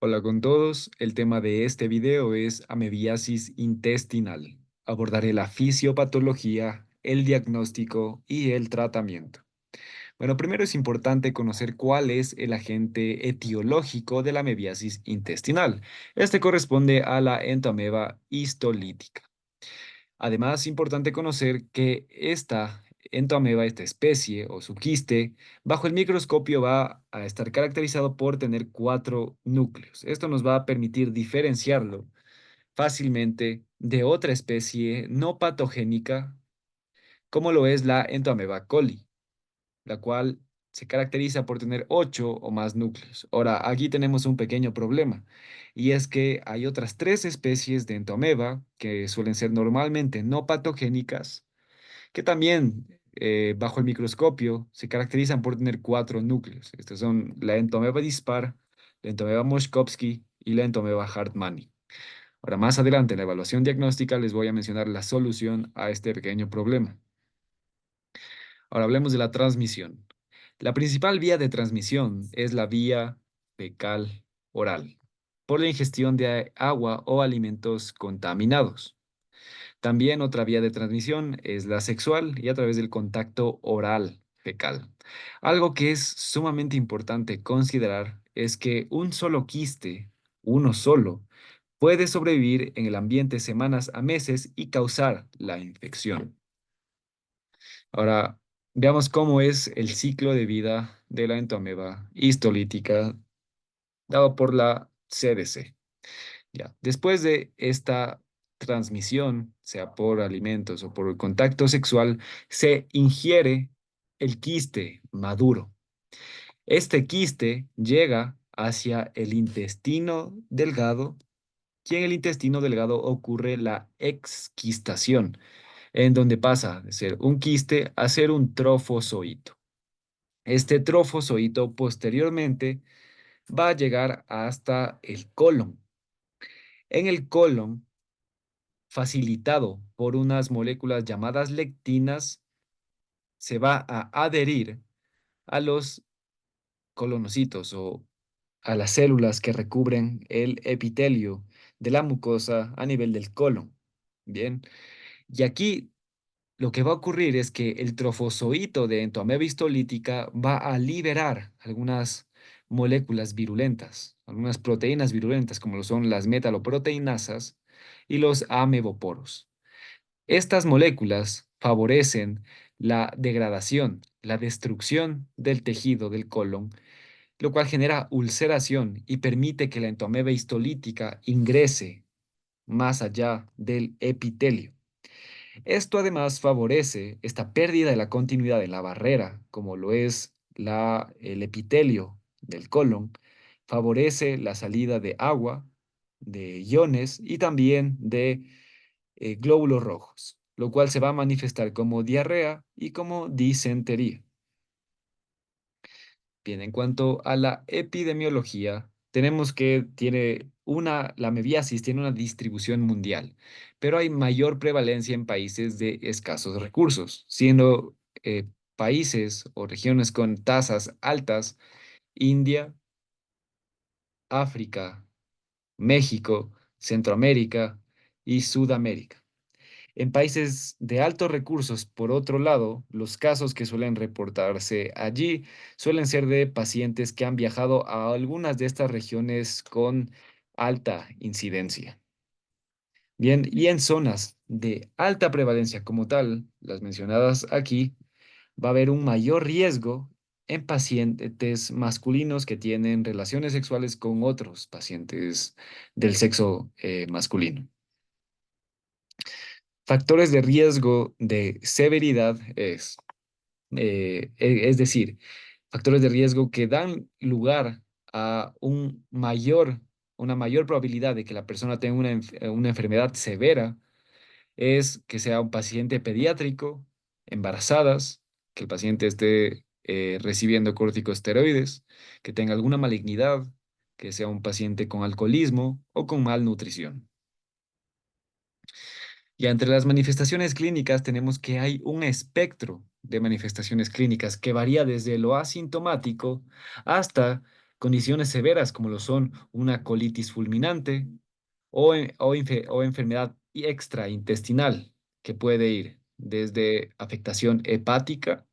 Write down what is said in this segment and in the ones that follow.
Hola con todos, el tema de este video es amebiasis intestinal. Abordaré la fisiopatología, el diagnóstico y el tratamiento. Bueno, primero es importante conocer cuál es el agente etiológico de la amebiasis intestinal. Este corresponde a la entoameba histolítica. Además, es importante conocer que esta entoameba, esta especie o su quiste, bajo el microscopio va a estar caracterizado por tener cuatro núcleos. Esto nos va a permitir diferenciarlo fácilmente de otra especie no patogénica, como lo es la entoameba coli, la cual se caracteriza por tener ocho o más núcleos. Ahora, aquí tenemos un pequeño problema, y es que hay otras tres especies de entomeba que suelen ser normalmente no patogénicas, que también bajo el microscopio se caracterizan por tener cuatro núcleos. Estos son la entomeba dispar, la entomeba moshkovsky y la entomeba hartmanni. Ahora, más adelante en la evaluación diagnóstica les voy a mencionar la solución a este pequeño problema. Ahora hablemos de la transmisión. La principal vía de transmisión es la vía fecal oral, por la ingestión de agua o alimentos contaminados. También otra vía de transmisión es la sexual y a través del contacto oral fecal. Algo que es sumamente importante considerar es que un solo quiste, uno solo, puede sobrevivir en el ambiente semanas a meses y causar la infección. Ahora, veamos cómo es el ciclo de vida de la entoameba histolítica dado por la CDC. Ya. Después de esta transmisión, sea por alimentos o por el contacto sexual, se ingiere el quiste maduro. Este quiste llega hacia el intestino delgado y en el intestino delgado ocurre la exquistación, en donde pasa de ser un quiste a ser un trofozoito. Este trofozoito posteriormente va a llegar hasta el colon. En el colon, facilitado por unas moléculas llamadas lectinas, se va a adherir a los colonocitos o a las células que recubren el epitelio de la mucosa a nivel del colon. Bien, y aquí lo que va a ocurrir es que el trofozoito de entoameba histolítica va a liberar algunas moléculas virulentas, algunas proteínas virulentas, como lo son las metaloproteinasas y los ameboporos. Estas moléculas favorecen la degradación, la destrucción del tejido del colon, lo cual genera ulceración y permite que la entomeba histolítica ingrese más allá del epitelio. Esto además favorece esta pérdida de la continuidad de la barrera, como lo es el epitelio del colon, favorece la salida de agua, de iones y también de glóbulos rojos, lo cual se va a manifestar como diarrea y como disentería. Bien, en cuanto a la epidemiología, tenemos que la mebiasis tiene una distribución mundial, pero hay mayor prevalencia en países de escasos recursos, siendo países o regiones con tasas altas, India, África, México, Centroamérica y Sudamérica. En países de altos recursos, por otro lado, los casos que suelen reportarse allí suelen ser de pacientes que han viajado a algunas de estas regiones con alta incidencia. Bien, y en zonas de alta prevalencia como tal, las mencionadas aquí, va a haber un mayor riesgo en pacientes masculinos que tienen relaciones sexuales con otros pacientes del sexo masculino. Factores de riesgo de severidad es decir, factores de riesgo que dan lugar a una mayor probabilidad de que la persona tenga una enfermedad severa, es que sea un paciente pediátrico, embarazadas, que el paciente esté recibiendo corticosteroides, que tenga alguna malignidad, que sea un paciente con alcoholismo o con malnutrición. Y entre las manifestaciones clínicas tenemos que hay un espectro de manifestaciones clínicas que varía desde lo asintomático hasta Condiciones severas como lo son una colitis fulminante o enfermedad extraintestinal, que puede ir desde afectación hepática,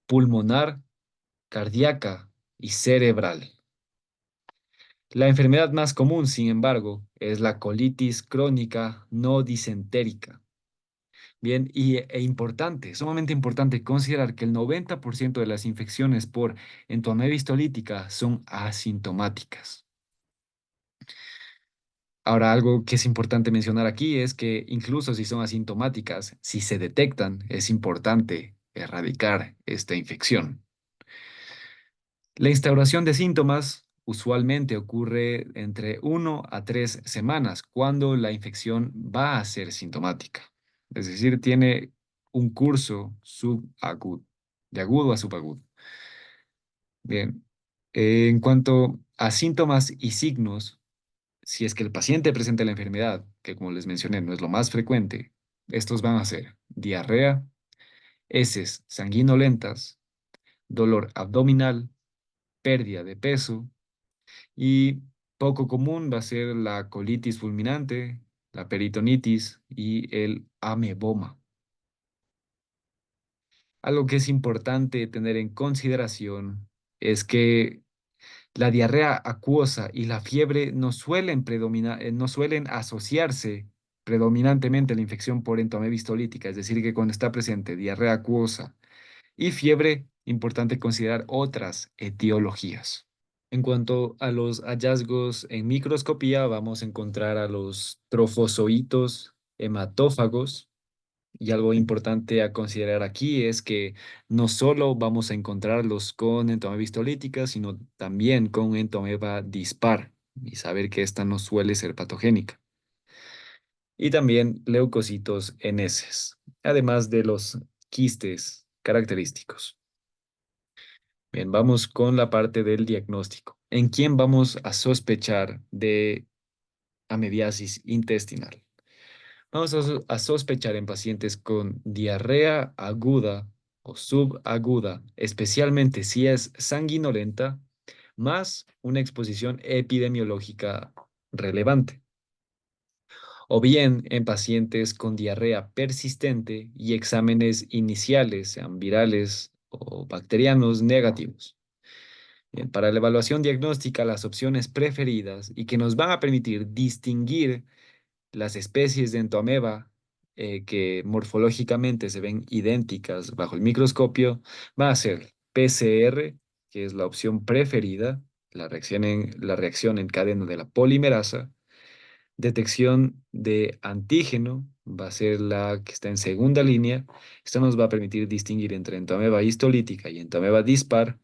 pulmonar, cardíaca y cerebral. La enfermedad más común, sin embargo, es la colitis crónica no disentérica. Bien, importante, sumamente importante considerar que el 90% de las infecciones por entomoeba histolítica son asintomáticas. Ahora, algo que es importante mencionar aquí es que incluso si son asintomáticas, si se detectan, es importante erradicar esta infección. La instauración de síntomas usualmente ocurre entre 1 a 3 semanas cuando la infección va a ser sintomática. Es decir, tiene un curso subagudo, de agudo a subagudo. Bien, en cuanto a síntomas y signos, si es que el paciente presenta la enfermedad, que como les mencioné no es lo más frecuente, estos van a ser diarrea, heces sanguinolentas, dolor abdominal, pérdida de peso y poco común va a ser la colitis fulminante, la peritonitis y el ameboma. Algo que es importante tener en consideración es que la diarrea acuosa y la fiebre no suelen asociarse predominantemente a la infección por entomoeba histolítica, es decir, que cuando está presente diarrea acuosa y fiebre, importante considerar otras etiologías. En cuanto a los hallazgos en microscopía, vamos a encontrar a los trofozoitos hematófagos. Y algo importante a considerar aquí es que no solo vamos a encontrarlos con entomeba histolítica, sino también con entomeba dispar y saber que esta no suele ser patogénica. Y también leucocitos en heces, además de los quistes característicos. Bien, vamos con la parte del diagnóstico. ¿En quién vamos a sospechar de amebiasis intestinal? Vamos a sospechar en pacientes con diarrea aguda o subaguda, especialmente si es sanguinolenta, más una exposición epidemiológica relevante. O bien en pacientes con diarrea persistente y exámenes iniciales, sean virales o bacterianos negativos. Bien, para la evaluación diagnóstica, las opciones preferidas y que nos van a permitir distinguir las especies de entoameba que morfológicamente se ven idénticas bajo el microscopio va a ser PCR, que es la opción preferida, la reacción en cadena de la polimerasa. Detección de antígeno va a ser la que está en segunda línea. Esto nos va a permitir distinguir entre entoameba histolítica y entoameba dispar.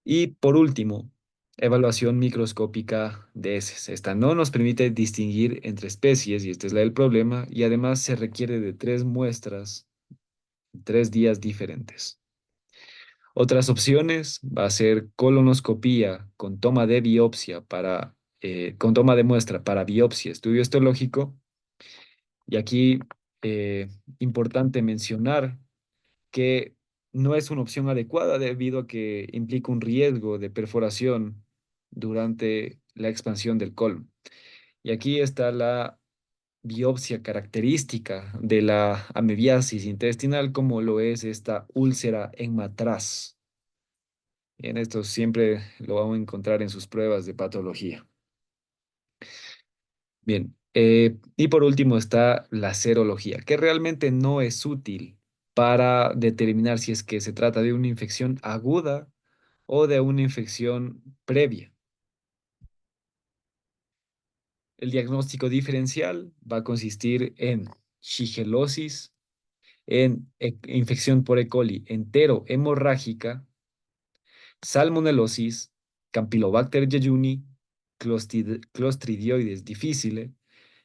Y por último, evaluación microscópica de heces. Esta no nos permite distinguir entre especies, y esta es la del problema, y además se requiere de 3 muestras, 3 días diferentes. Otras opciones va a ser colonoscopía con toma de biopsia con toma de muestra para biopsia, estudio histológico. Y aquí, importante mencionar que no es una opción adecuada debido a que implica un riesgo de perforación durante la expansión del colon. Y aquí está la biopsia característica de la amebiasis intestinal, como lo es esta úlcera en matraz. En esto siempre lo vamos a encontrar en sus pruebas de patología. Bien, y por último está la serología, que realmente no es útil para determinar si es que se trata de una infección aguda o de una infección previa. El diagnóstico diferencial va a consistir en shigelosis, en infección por E. coli entero-hemorrágica, salmonelosis, Campylobacter jejuni, Clostridioides difficile,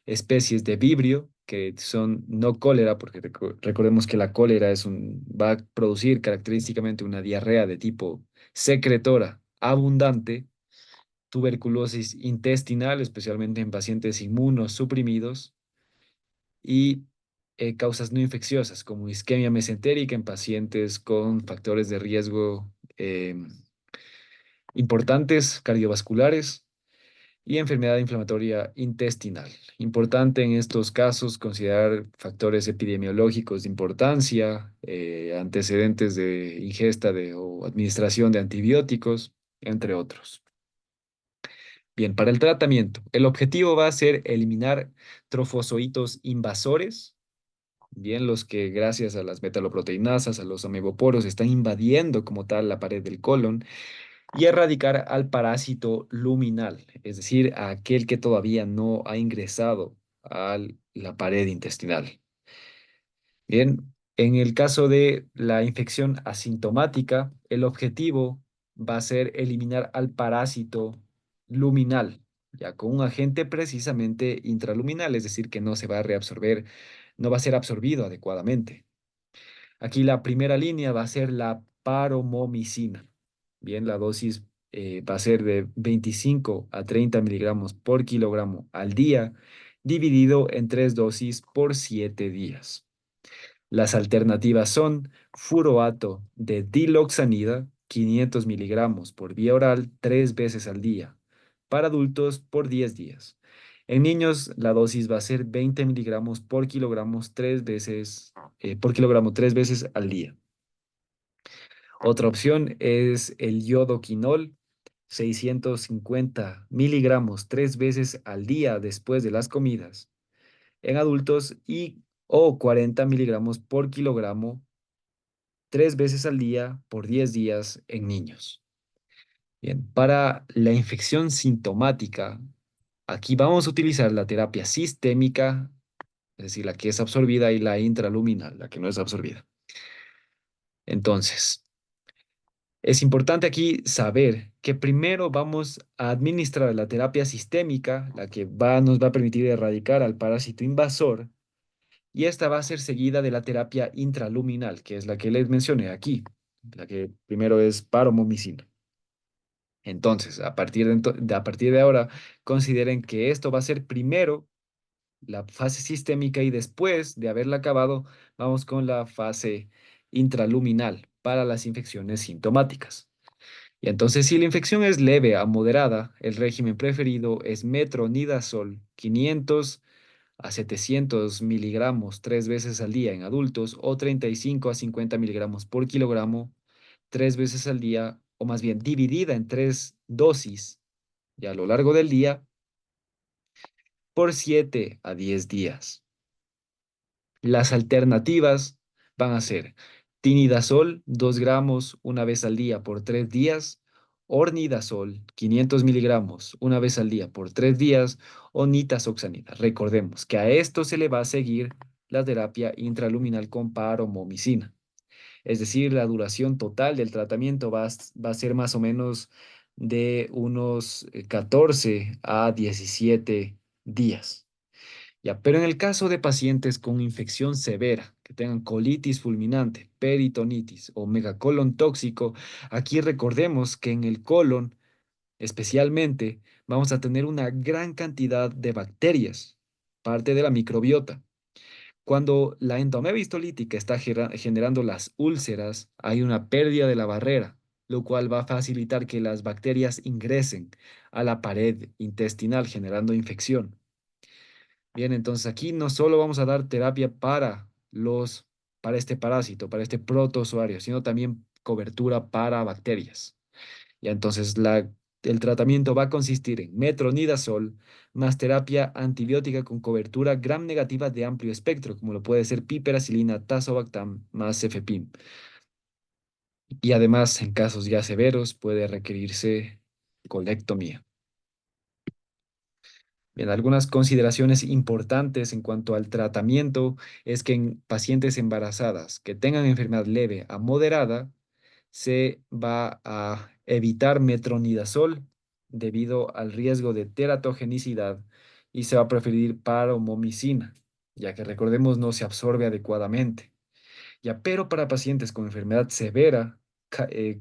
especies de vibrio, que son no cólera, porque recordemos que la cólera va a producir característicamente una diarrea de tipo secretora abundante, tuberculosis intestinal, especialmente en pacientes inmunosuprimidos, y causas no infecciosas, como isquemia mesentérica en pacientes con factores de riesgo importantes cardiovasculares y enfermedad inflamatoria intestinal. Importante en estos casos considerar factores epidemiológicos de importancia, antecedentes de ingesta o administración de antibióticos, entre otros. Bien, para el tratamiento, el objetivo va a ser eliminar trofosоitos invasores, bien, los que gracias a las metaloproteinasas, a los amegoporos, están invadiendo como tal la pared del colon y erradicar al parásito luminal, es decir, a aquel que todavía no ha ingresado a la pared intestinal. Bien, en el caso de la infección asintomática, el objetivo va a ser eliminar al parásito luminal, ya con un agente precisamente intraluminal, es decir, que no se va a reabsorber, no va a ser absorbido adecuadamente. Aquí la primera línea va a ser la paromomicina. Bien, la dosis va a ser de 25 a 30 miligramos por kilogramo al día, dividido en 3 dosis por 7 días. Las alternativas son furoato de diloxanida, 500 miligramos por vía oral 3 veces al día, para adultos por 10 días. En niños, la dosis va a ser 20 miligramos por kilogramo 3 veces al día. Otra opción es el yodoquinol, 650 miligramos 3 veces al día después de las comidas en adultos y o 40 miligramos por kilogramo 3 veces al día por 10 días en niños. Bien, para la infección sintomática, aquí vamos a utilizar la terapia sistémica, es decir, la que es absorbida y la intraluminal, la que no es absorbida. Entonces, es importante aquí saber que primero vamos a administrar la terapia sistémica, la que nos va a permitir erradicar al parásito invasor, y esta va a ser seguida de la terapia intraluminal, que es la que les mencioné aquí, la que primero es paromomicina. Entonces, a partir de ahora, consideren que esto va a ser primero la fase sistémica y después de haberla acabado, vamos con la fase intraluminal para las infecciones sintomáticas. Y entonces, si la infección es leve a moderada, el régimen preferido es metronidazol 500 a 700 miligramos 3 veces al día en adultos o 35 a 50 miligramos por kilogramo 3 veces al día, o más bien dividida en 3 dosis y a lo largo del día por 7 a 10 días. Las alternativas van a ser tinidazol 2 gramos 1 vez al día por 3 días, ornidazol 500 miligramos 1 vez al día por 3 días o nitazoxanida. Recordemos que a esto se le va a seguir la terapia intraluminal con paromomicina. Es decir, la duración total del tratamiento va a ser más o menos de unos 14 a 17 días. Ya, pero en el caso de pacientes con infección severa, que tengan colitis fulminante, peritonitis o megacolon tóxico, aquí recordemos que en el colon, especialmente, vamos a tener una gran cantidad de bacterias, parte de la microbiota. Cuando la endoameba histolítica está generando las úlceras, hay una pérdida de la barrera, lo cual va a facilitar que las bacterias ingresen a la pared intestinal, generando infección. Bien, entonces aquí no solo vamos a dar terapia para este parásito, para este protozoario, sino también cobertura para bacterias. Ya entonces el tratamiento va a consistir en metronidazol más terapia antibiótica con cobertura gram negativa de amplio espectro, como lo puede ser piperacilina, tazobactam más cefepim. Y además, en casos ya severos, puede requerirse colectomía. Bien, algunas consideraciones importantes en cuanto al tratamiento es que en pacientes embarazadas que tengan enfermedad leve a moderada, se va a evitar metronidazol debido al riesgo de teratogenicidad y se va a preferir paromomicina, ya que recordemos no se absorbe adecuadamente. Ya, pero para pacientes con enfermedad severa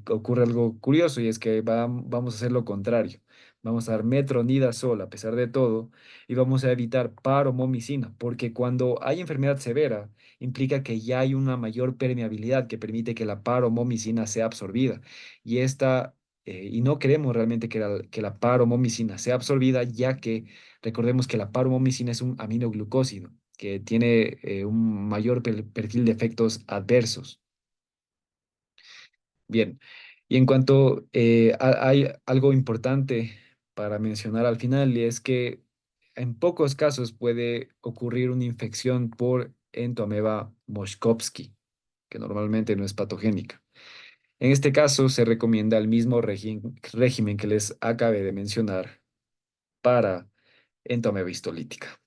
ocurre algo curioso y es que vamos a hacer lo contrario. Vamos a dar metronidazol a pesar de todo y vamos a evitar paromomicina, porque cuando hay enfermedad severa implica que ya hay una mayor permeabilidad que permite que la paromomicina sea absorbida y esta y no queremos realmente que la paromomicina sea absorbida, ya que recordemos que la paromomicina es un aminoglucósido que tiene un mayor perfil de efectos adversos. Bien, y en cuanto hay algo importante para mencionar al final, y es que en pocos casos puede ocurrir una infección por Entomeba moschkowski, que normalmente no es patogénica. En este caso, se recomienda el mismo régimen que les acabé de mencionar para entomeba histolítica.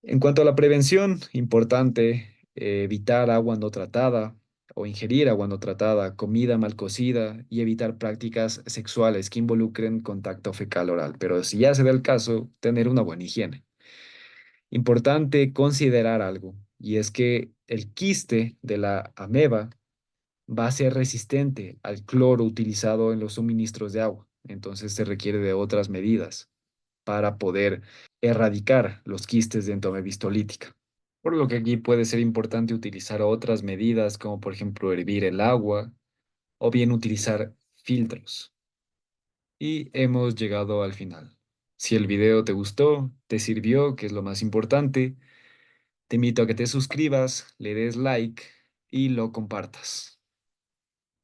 En cuanto a la prevención, importante evitar agua no tratada o ingerir agua no tratada, comida mal cocida y evitar prácticas sexuales que involucren contacto fecal oral. Pero si ya se da el caso, tener una buena higiene. Importante considerar algo, y es que el quiste de la ameba va a ser resistente al cloro utilizado en los suministros de agua. Entonces se requiere de otras medidas para poder erradicar los quistes de entomeba histolítica. Por lo que aquí puede ser importante utilizar otras medidas, como por ejemplo hervir el agua o bien utilizar filtros. Y hemos llegado al final. Si el video te gustó, te sirvió, que es lo más importante, te invito a que te suscribas, le des like y lo compartas.